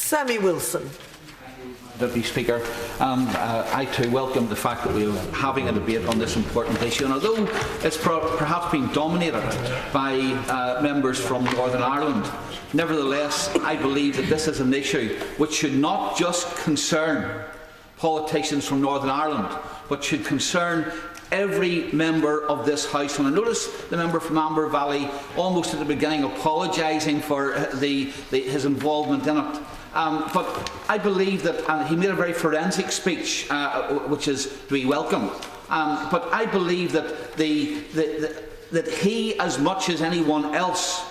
Sammy Wilson. Deputy Speaker, I too welcome the fact that we are having a debate on this important issue, and although it's perhaps been dominated by members from Northern Ireland, nevertheless I believe that this is an issue which should not just concern politicians from Northern Ireland, but should concern every member of this House. And I noticed the member from Amber Valley almost at the beginning apologising for his involvement in it. But I believe that he made a very forensic speech, which is to be welcomed. But I believe that that he, as much as anyone else,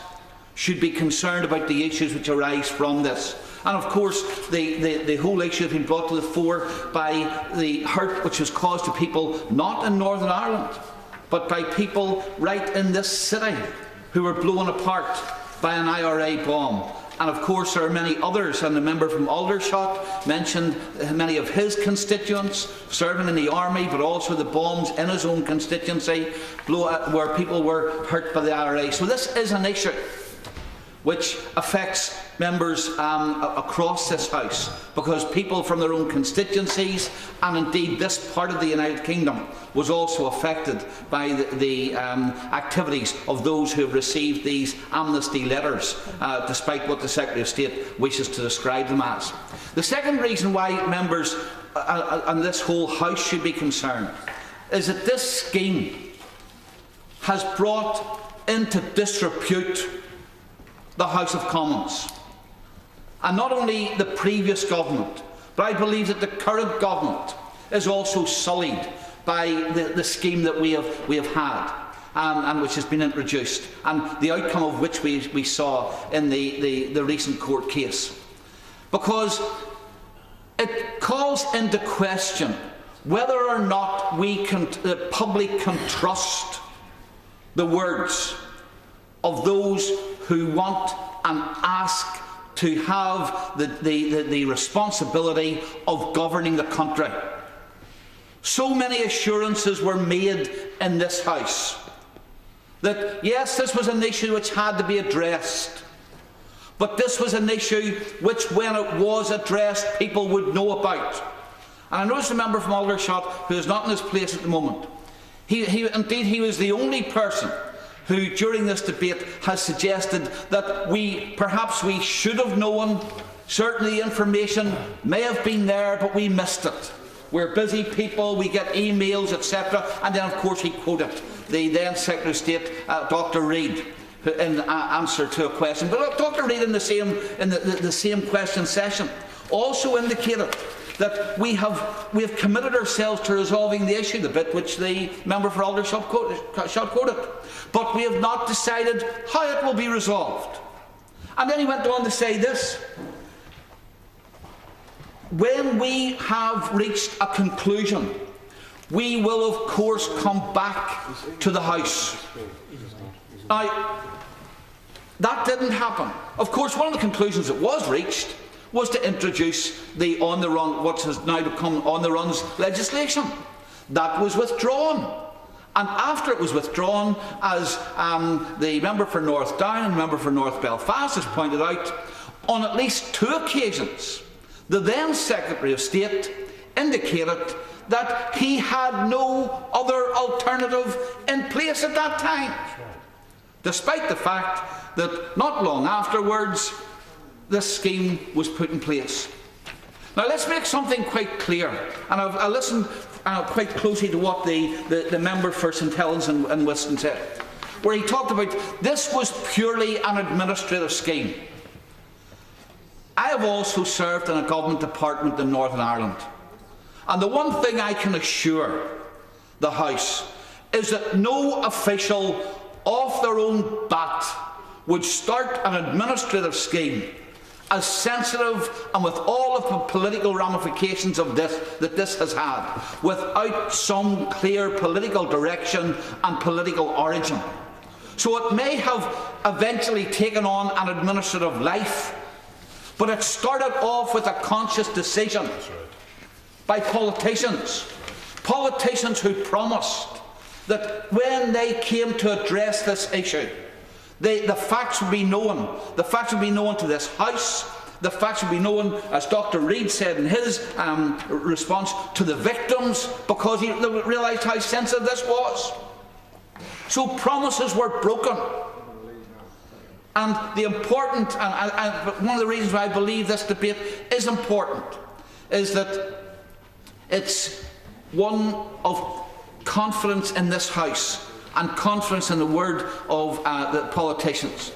should be concerned about the issues which arise from this. And of course, the whole issue has been brought to the fore by the hurt which was caused to people not in Northern Ireland, but by people right in this city who were blown apart by an IRA bomb. And of course there are many others, and the member from Aldershot mentioned many of his constituents serving in the army, but also the bombs in his own constituency where people were hurt by the IRA. So this is an issue which affects members across this House, because people from their own constituencies, and indeed this part of the United Kingdom, was also affected by the activities of those who have received these amnesty letters, despite what the Secretary of State wishes to describe them as. The second reason why members and this whole House should be concerned is that this scheme has brought into disrepute the House of Commons. And not only the previous government, but I believe that the current government is also sullied by the scheme that we have had and which has been introduced, and the outcome of which we saw in the recent court case. Because it calls into question whether or not the public can trust the words of those who want and ask to have the responsibility of governing the country. So many assurances were made in this House that yes, this was an issue which had to be addressed, but this was an issue which, when it was addressed, people would know about. And I noticed a member from Aldershot who is not in his place at the moment. Indeed, he was the only person who during this debate has suggested that perhaps we should have known. Certainly information may have been there, but we missed it. We're busy people, we get emails, etc. And then of course he quoted the then Secretary of State, Dr. Reid, in answer to a question. But look, Dr. Reid in the same question session also indicated that we have committed ourselves to resolving the issue, the bit which the member for Aldershot quoted, but we have not decided how it will be resolved. And then he went on to say this: when we have reached a conclusion, we will of course come back to the House. Now, that didn't happen. Of course, one of the conclusions that was reached was to introduce the on-the-run, what has now become on-the-runs legislation. That was withdrawn. And after it was withdrawn, as the member for North Down and the member for North Belfast has pointed out, on at least 2 occasions, the then Secretary of State indicated that he had no other alternative in place at that time, despite the fact that not long afterwards this scheme was put in place. Now let's make something quite clear, and I listened quite closely to what the member for St Helens and Whiston said, where he talked about this was purely an administrative scheme. I have also served in a government department in Northern Ireland, and the one thing I can assure the House is that no official off their own bat would start an administrative scheme as sensitive and with all of the political ramifications of this has had, without some clear political direction and political origin. So it may have eventually taken on an administrative life, but it started off with a conscious decision by politicians who promised that when they came to address this issue, the facts would be known. The facts would be known to this House, The facts will be known, as Dr. Reid said in his response, to the victims, because he realised how sensitive this was. So promises were broken. And the important, and one of the reasons why I believe this debate is important, is that it's one of confidence in this House and confidence in the word of the politicians.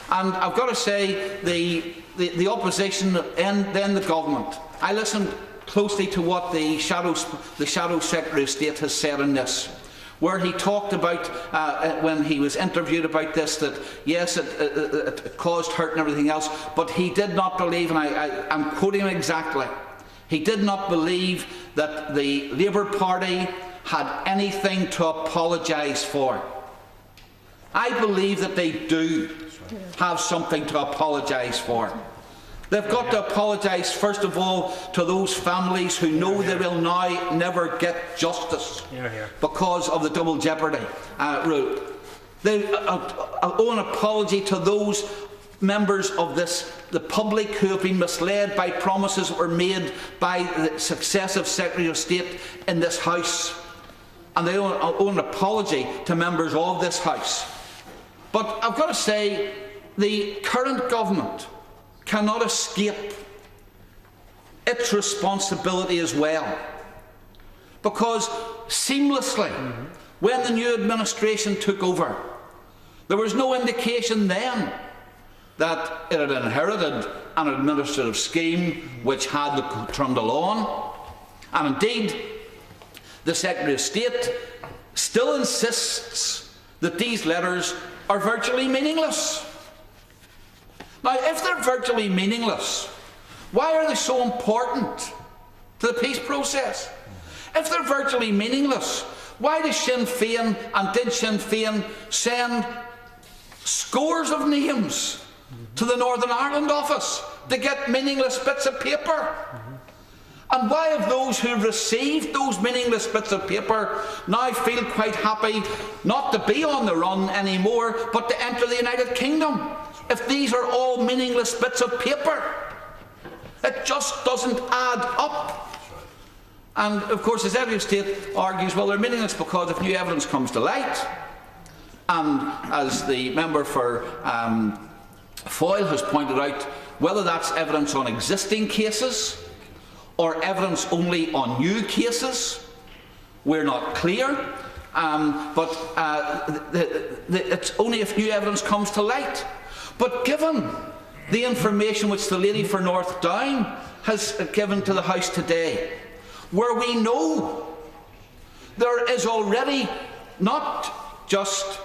And I've got to say, the opposition and then the government, I listened closely to what the Shadow Secretary of State has said in this, where he talked about, when he was interviewed about this, that yes, it caused hurt and everything else, but he did not believe, and I'm quoting him exactly, he did not believe that the Labour Party had anything to apologise for. I believe that they do have something to apologise for. They've got to apologise, first of all, to those families who know they will now never get justice because of the double jeopardy rule. They owe an apology to those members of the public who have been misled by promises that were made by the successive Secretary of State in this House. And they owe an apology to members of this House. But I've got to say, the current government cannot escape its responsibility as well. Because seamlessly, when the new administration took over, there was no indication then that it had inherited an administrative scheme which had the trundle on. And indeed, the Secretary of State still insists that these letters are virtually meaningless. Now, if they're virtually meaningless, why are they so important to the peace process? If they're virtually meaningless, why does Sinn Féin and did Sinn Féin send scores of names to the Northern Ireland office to get meaningless bits of paper? And why have those who received those meaningless bits of paper now feel quite happy not to be on the run anymore, but to enter the United Kingdom, if these are all meaningless bits of paper? It just doesn't add up. And of course, the Secretary of State argues, well, they're meaningless because if new evidence comes to light, and as the member for Foyle has pointed out, whether that's evidence on existing cases or evidence only on new cases, we're not clear. But it's only if new evidence comes to light. But given the information which the lady for North Down has given to the House today, where we know there is already not just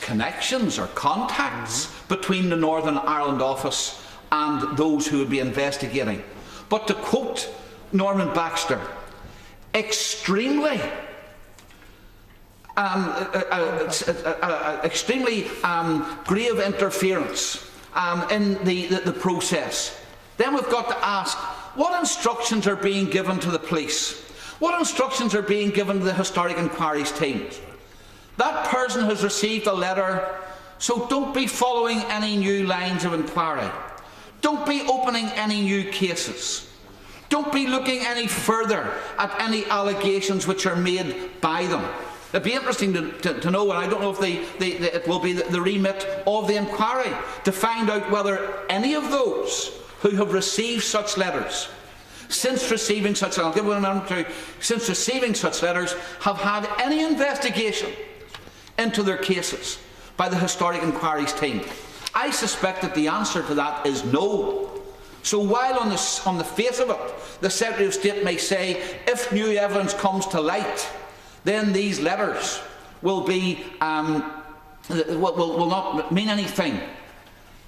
connections or contacts between the Northern Ireland office and those who would be investigating, but to quote Norman Baxter, extremely grave interference in the process. Then we've got to ask, what instructions are being given to the police? What instructions are being given to the Historic Inquiries team? That person has received a letter, so don't be following any new lines of inquiry. Don't be opening any new cases. Don't be looking any further at any allegations which are made by them. It'd be interesting to know, and I don't know if it will be the remit of the inquiry, to find out whether any of those who have received such letters, since receiving such letters, have had any investigation into their cases by the Historic Inquiries team. I suspect that the answer to that is no. So while on the face of it, the Secretary of State may say, if new evidence comes to light, then these letters will not mean anything.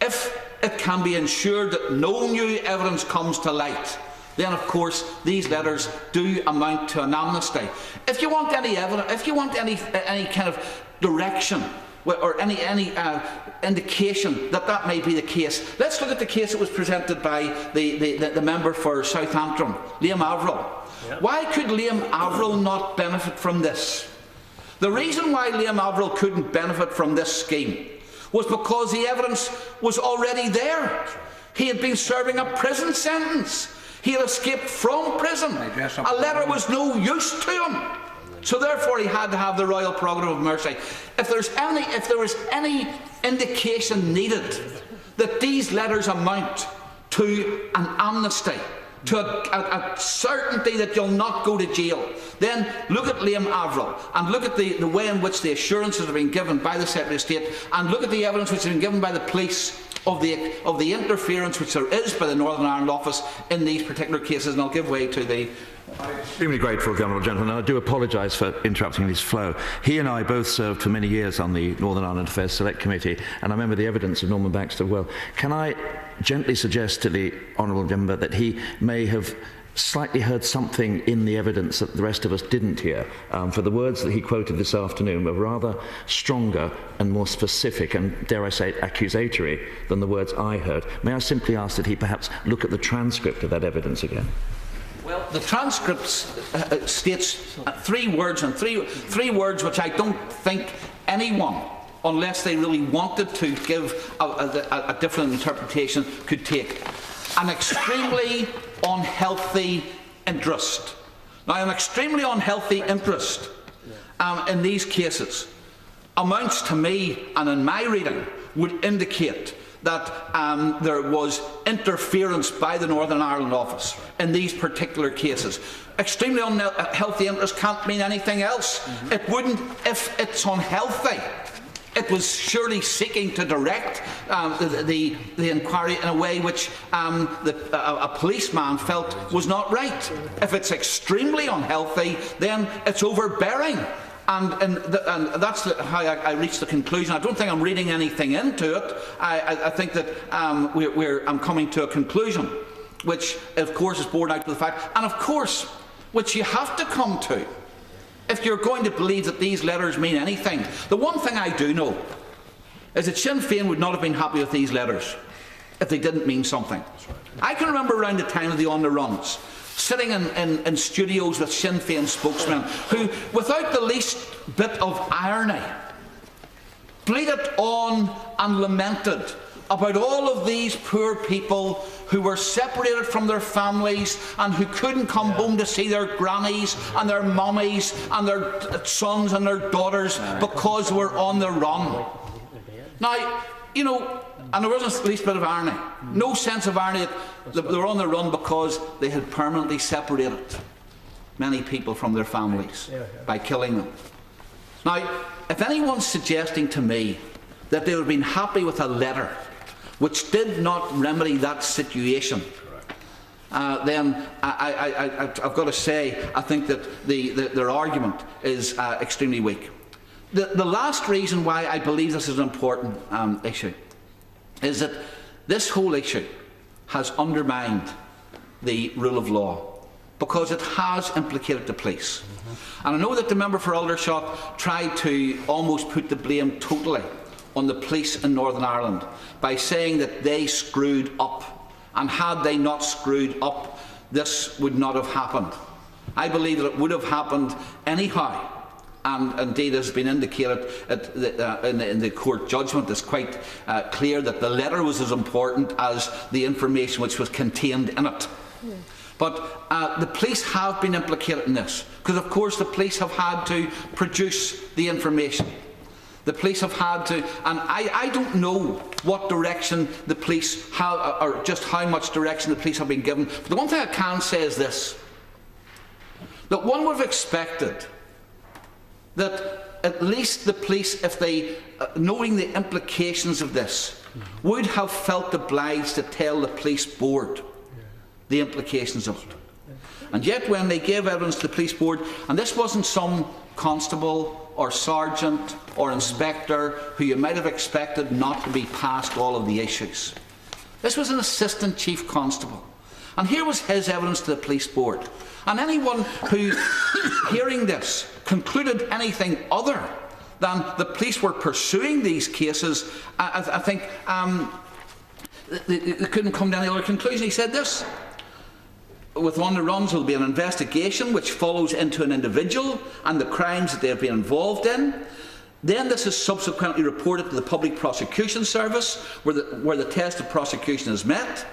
If it can be ensured that no new evidence comes to light, then of course these letters do amount to an amnesty. If you want any evidence, if you want any kind of direction or any indication that that may be the case, let's look at the case that was presented by the member for South Antrim, Liam Avril. Yep. Why could Liam Avril not benefit from this? The reason why Liam Avril couldn't benefit from this scheme was because the evidence was already there. He had been serving a prison sentence. He had escaped from prison. A letter was no use to him. So therefore he had to have the royal prerogative of mercy. If there was any indication needed that these letters amount to an amnesty, to a certainty that you'll not go to jail, then look at Liam Avril and look at the way in which the assurances have been given by the Secretary of State, and look at the evidence which has been given by the police of the interference which there is by the Northern Ireland office in these particular cases. And I'll give way to the... I'm extremely grateful, the Honourable Gentleman, and I do apologise for interrupting his flow. He and I both served for many years on the Northern Ireland Affairs Select Committee, and I remember the evidence of Norman Baxter well. Can I gently suggest to the Honourable Member that he may have slightly heard something in the evidence that the rest of us didn't hear, for the words that he quoted this afternoon were rather stronger and more specific and, dare I say, accusatory than the words I heard. May I simply ask that he perhaps look at the transcript of that evidence again? Well, the transcript states three words which I don't think anyone, unless they really wanted to give a different interpretation, could take. An extremely unhealthy interest. Now, an extremely unhealthy interest in these cases amounts to me, and in my reading, would indicate that there was interference by the Northern Ireland office in these particular cases. Extremely unhealthy interest can't mean anything else. It wouldn't if it's unhealthy. It was surely seeking to direct the inquiry in a way which a policeman felt was not right. If it's extremely unhealthy, then it's overbearing. And that's how I reached the conclusion. I don't think I'm reading anything into it. I think that I'm coming to a conclusion, which, of course, is borne out of the fact, and of course, which you have to come to, if you're going to believe that these letters mean anything. The one thing I do know is that Sinn Féin would not have been happy with these letters if they didn't mean something. I can remember around the time of the On the Runs, sitting in studios with Sinn Féin spokesmen who, without the least bit of irony, bleated on and lamented about all of these poor people who were separated from their families and who couldn't come home to see their grannies and their mummies and their sons and their daughters because they were on the run. Now, you know, and there wasn't the least bit of irony, no sense of irony that they were on the run because they had permanently separated many people from their families by killing them. Now, if anyone's suggesting to me that they would have been happy with a letter which did not remedy that situation, then I've got to say I think that their argument is extremely weak. The last reason why I believe this is an important issue is that this whole issue has undermined the rule of law because it has implicated the police. And I know that the member for Aldershot tried to almost put the blame totally on the police in Northern Ireland by saying that they screwed up, and had they not screwed up, this would not have happened. I believe that it would have happened anyhow, and indeed has been indicated in the court judgment. It's quite clear that the letter was as important as the information which was contained in it. But the police have been implicated in this, because of course the police have had to produce the information. The police have had to, and I don't know what direction the police have, or just how much direction the police have been given. But the one thing I can say is this, that one would have expected that at least the police, if they, knowing the implications of this, would have felt obliged to tell the police board the implications of it. And yet when they gave evidence to the police board, and this wasn't some constable or sergeant or inspector who you might have expected not to be past all of the issues. This was an assistant chief constable. And here was his evidence to the police board. And anyone who, hearing this, concluded anything other than the police were pursuing these cases, I think they couldn't come to any other conclusion. He said this: with On the Runs will be an investigation which follows into an individual and the crimes that they have been involved in. Then this is subsequently reported to the Public Prosecution Service, where the test of prosecution is met.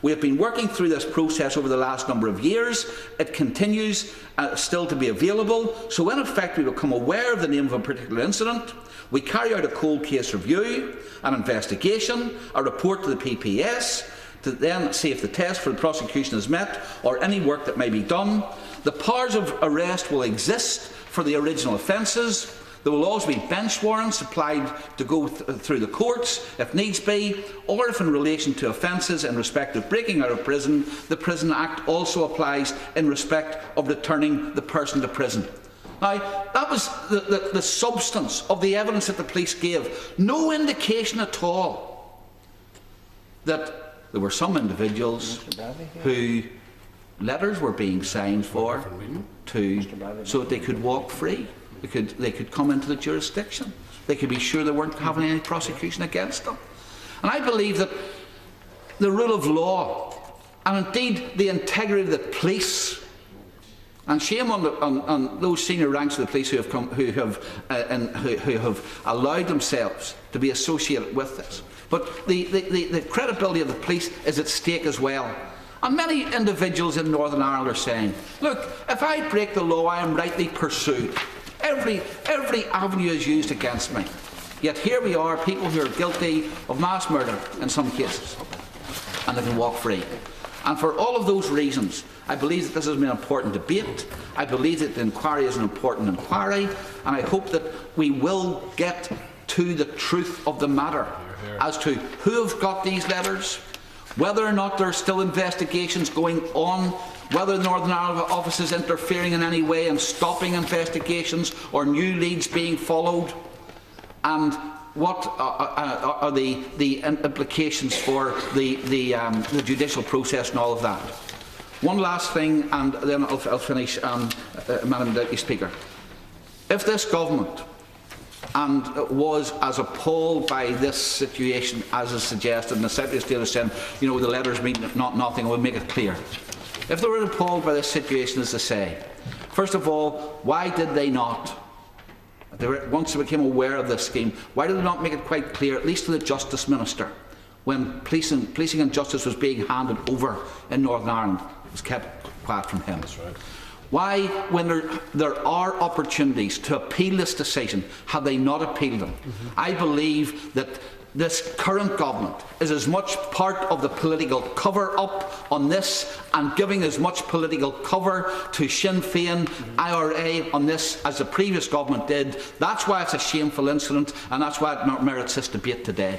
We have been working through this process over the last number of years. It continues still to be available. So in effect, we become aware of the name of a particular incident. We carry out a cold case review, an investigation, a report to the PPS, to then see if the test for the prosecution is met or any work that may be done. The powers of arrest will exist for the original offences. There will also be bench warrants applied to go through the courts if needs be, or if in relation to offences in respect of breaking out of prison, the Prison Act also applies in respect of returning the person to prison. Now, that was the substance of the evidence that the police gave. No indication at all that there were some individuals who letters were being signed for so that they could walk free. They could come into the jurisdiction. They could be sure they weren't having any prosecution against them. And I believe that the rule of law, and indeed the integrity of the police, and shame on those senior ranks of the police who have allowed themselves to be associated with this. But the credibility of the police is at stake as well. And many individuals in Northern Ireland are saying, look, if I break the law, I am rightly pursued. Every avenue is used against me. Yet here we are, people who are guilty of mass murder in some cases, and they can walk free. And for all of those reasons, I believe that this has been an important debate. I believe that the inquiry is an important inquiry, and I hope that we will get to the truth of the matter as to who have got these letters, whether or not there are still investigations going on, whether the Northern Ireland office is interfering in any way and stopping investigations or new leads being followed, and what are the implications for the judicial process and all of that. One last thing, and then I'll finish, Madam Deputy Speaker. If this government was as appalled by this situation as is suggested, and the Secretary of State is saying, you know, the letters mean nothing, we'll make it clear. If they were appalled by this situation, as they say, first of all, why did they not, once they became aware of this scheme, why did they not make it quite clear, at least to the Justice Minister, when policing and justice was being handed over in Northern Ireland? It was kept quiet from him. That's right. Why, when there are opportunities to appeal this decision, have they not appealed them? I believe that this current government is as much part of the political cover-up on this and giving as much political cover to Sinn Féin, IRA on this as the previous government did. That's why it's a shameful incident, and that's why it merits this debate today.